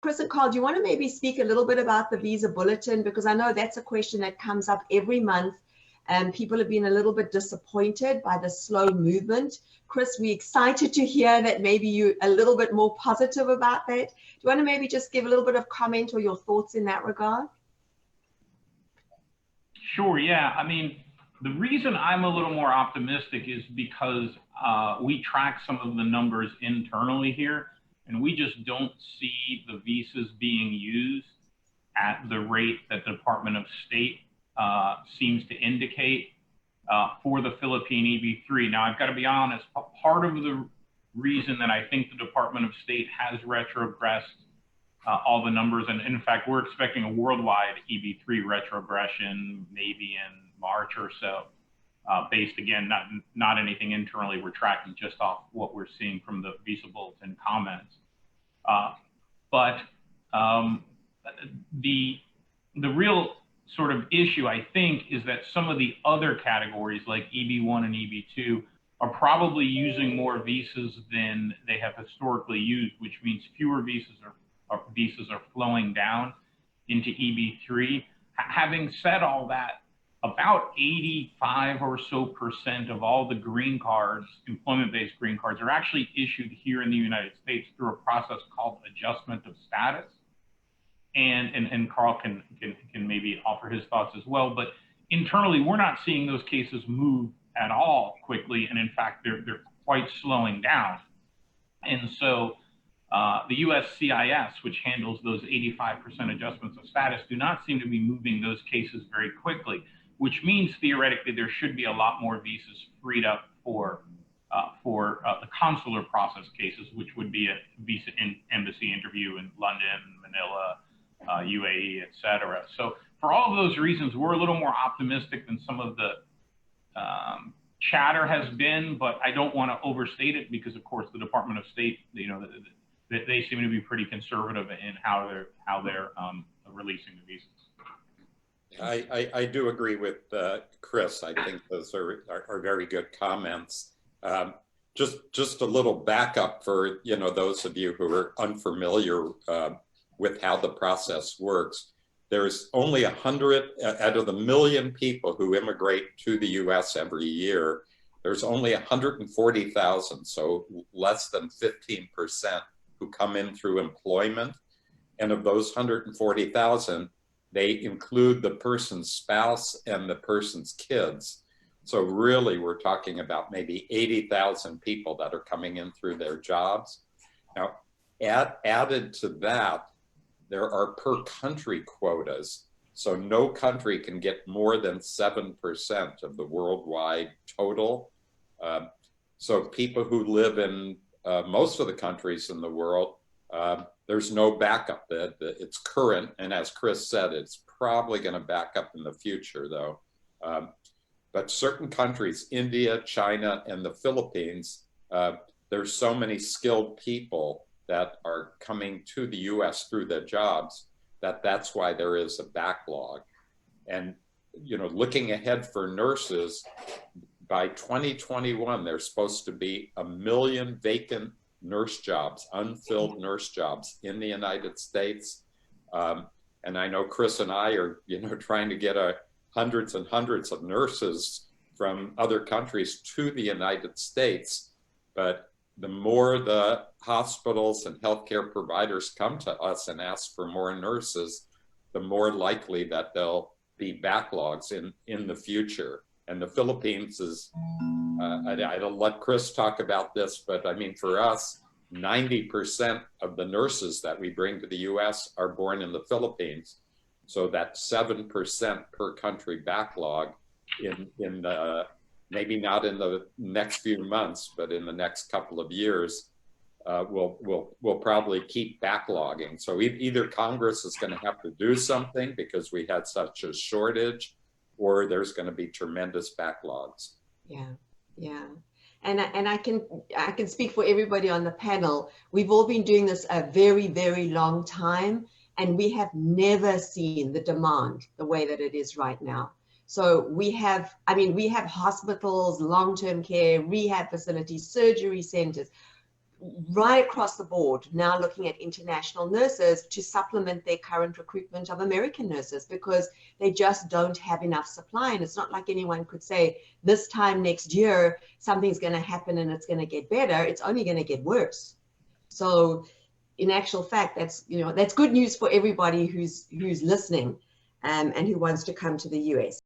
Chris and Carl, do you want to maybe speak a little bit about the visa bulletin? Because I know that's a question that comes up every month, and people have been a little bit disappointed by the slow movement. Chris, we're excited to hear that maybe you're a little bit more positive about that. Do you want to maybe just give a little bit of comment or your thoughts in that regard? Sure, yeah. I mean, the reason I'm a little more optimistic is because we track some of the numbers internally here, and we just don't see the visas being used at the rate that the Department of State seems to indicate for the Philippine EB3. Now, I've got to be honest, part of the reason that I think the Department of State has retrogressed all the numbers, and in fact, we're expecting a worldwide EB3 retrogression maybe in March or so, based again, not anything internally, we're tracking just off what we're seeing from the visa bulletin comments. But the real sort of issue, I think, is that some of the other categories like EB1 and EB2 are probably using more visas than they have historically used, which means fewer visas are flowing down into EB3. Having said all that, about 85% or so of all the green cards, employment-based green cards, are actually issued here in the United States through a process called adjustment of status. And Carl can maybe offer his thoughts as well. But internally, we're not seeing those cases move at all quickly, and in fact, they're quite slowing down. And so the USCIS, which handles those 85% adjustments of status, do not seem to be moving those cases very quickly, which means theoretically there should be a lot more visas freed up for the consular process cases, which would be a visa embassy interview in London, Manila, UAE, et cetera. So for all of those reasons, we're a little more optimistic than some of the chatter has been, but I don't want to overstate it because, of course, the Department of State, they seem to be pretty conservative in how they're releasing the visas. I do agree with Chris. I think those are very good comments. Just a little backup for those of you who are unfamiliar with how the process works. There's only 100 out of the million people who immigrate to the U.S. every year. There's only 140,000, so less than 15%, who come in through employment. And of those 140,000, they include the person's spouse and the person's kids. So really, we're talking about maybe 80,000 people that are coming in through their jobs. Now, added to that, there are per country quotas. So no country can get more than 7% of the worldwide total. So people who live in most of the countries in the world, there's no backup. It's current, and as Chris said, it's probably going to back up in the future, though. But certain countries, India, China, and the Philippines, there's so many skilled people that are coming to the U.S. through their jobs that's why there is a backlog. And looking ahead for nurses, by 2021, there's supposed to be 1 million vacant nurse jobs, unfilled nurse jobs in the United States. And I know Chris and I are, trying to get hundreds and hundreds of nurses from other countries to the United States. But the more the hospitals and healthcare providers come to us and ask for more nurses, the more likely that there'll be backlogs in the future. And the Philippines is, I don't let Chris talk about this, but I mean, for us, 90% of the nurses that we bring to the US are born in the Philippines. So that 7% per country backlog in the, maybe not in the next few months, but in the next couple of years, will probably keep backlogging. So either Congress is going to have to do something because we had such a shortage, or there's going to be tremendous backlogs. Yeah. And I can speak for everybody on the panel. We've all been doing this a very, very long time, and we have never seen the demand the way that it is right now. So we have hospitals, long-term care, rehab facilities, surgery centers, right across the board now looking at international nurses to supplement their current recruitment of American nurses, because they just don't have enough supply. And it's not like anyone could say this time next year something's going to happen and it's going to get better. It's only going to get worse. So in actual fact, that's, you know, that's good news for everybody who's listening and who wants to come to the US.